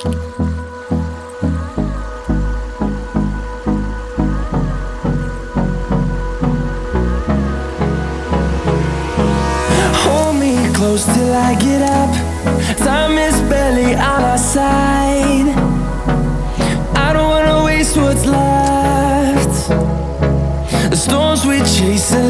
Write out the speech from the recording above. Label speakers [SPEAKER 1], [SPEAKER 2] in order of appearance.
[SPEAKER 1] Hold me close till I get up. Time is barely on our side. I don't wanna waste what's left. The storms we chase are